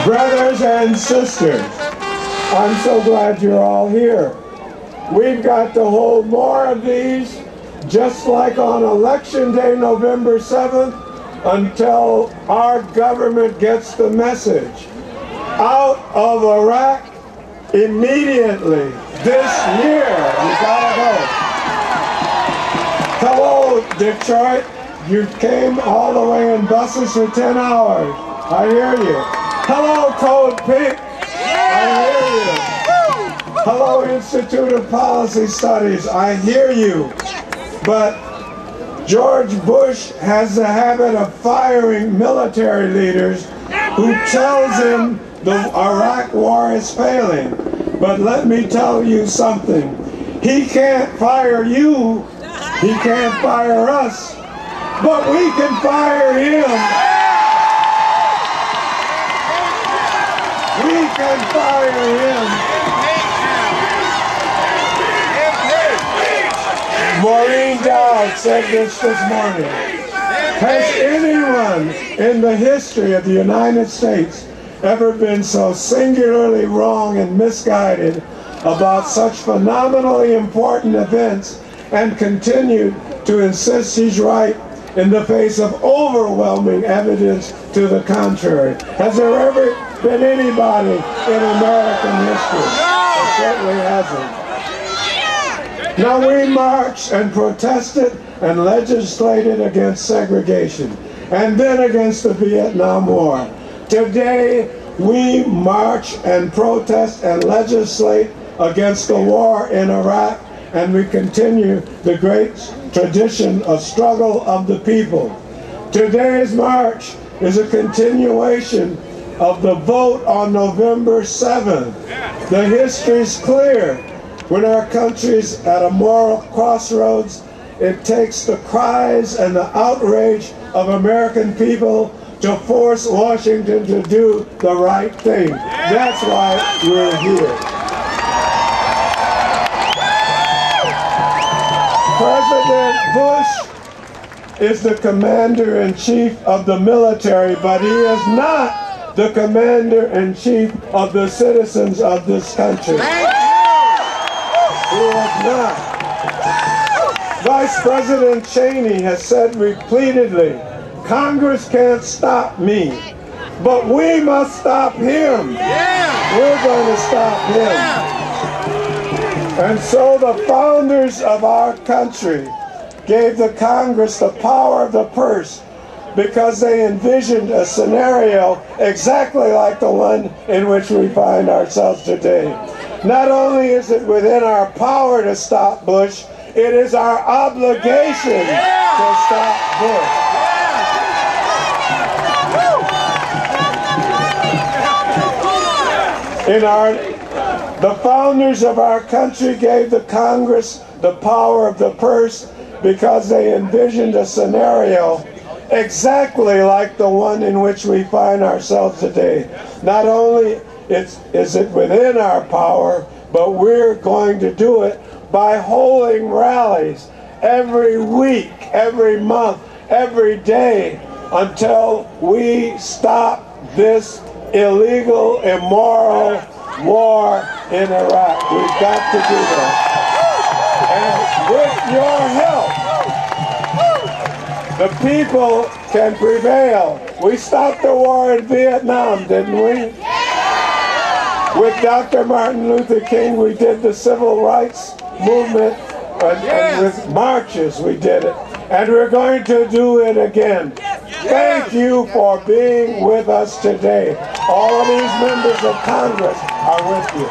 Brothers and sisters, I'm so glad you're all here. We've got to hold more of these, just like on Election Day, November 7th, until our government gets the message. Out of Iraq immediately this year. You gotta go. Hello, Detroit. You came all the way in buses for 10 hours. I hear you. Hello, Code Pink. I hear you. Hello, Institute of Policy Studies. I hear you. But George Bush has the habit of firing military leaders who tells him the Iraq war is failing. But let me tell you something. He can't fire you. He can't fire us. But we can fire him. We can fire him. Maureen Dowd said this morning. Has anyone in the history of the United States ever been so singularly wrong and misguided about such phenomenally important events and continued to insist he's right in the face of overwhelming evidence to the contrary? Has there ever been anybody in American history? It certainly hasn't. Now, we marched and protested and legislated against segregation and then against the Vietnam War. Today, we march and protest and legislate against the war in Iraq, and we continue the great tradition of struggle of the people. Today's march is a continuation of the vote on November 7th. The history's clear. When our country's at a moral crossroads, it takes the cries and the outrage of American people to force Washington to do the right thing. That's why we're here. President Bush is the commander-in-chief of the military, but he is not the commander-in-chief of the citizens of this country. He is not. Vice President Cheney has said repeatedly, Congress can't stop me, but we must stop him. We're going to stop him. And so the founders of our country gave the Congress the power of the purse because they envisioned a scenario exactly like the one in which we find ourselves today. Not only is it within our power to stop Bush, it is our obligation to stop Bush. The founders of our country gave the Congress the power of the purse because they envisioned a scenario exactly like the one in which we find ourselves today. Not only is it within our power, but we're going to do it by holding rallies every week, every month, every day until we stop this illegal, immoral war in Iraq. We've got to do that. And with your help, the people can prevail. We stopped the war in Vietnam, didn't we? With Dr. Martin Luther King, we did the civil rights movement, and with marches we did it. And we're going to do it again. Thank you for being with us today. All of these members of Congress are with you.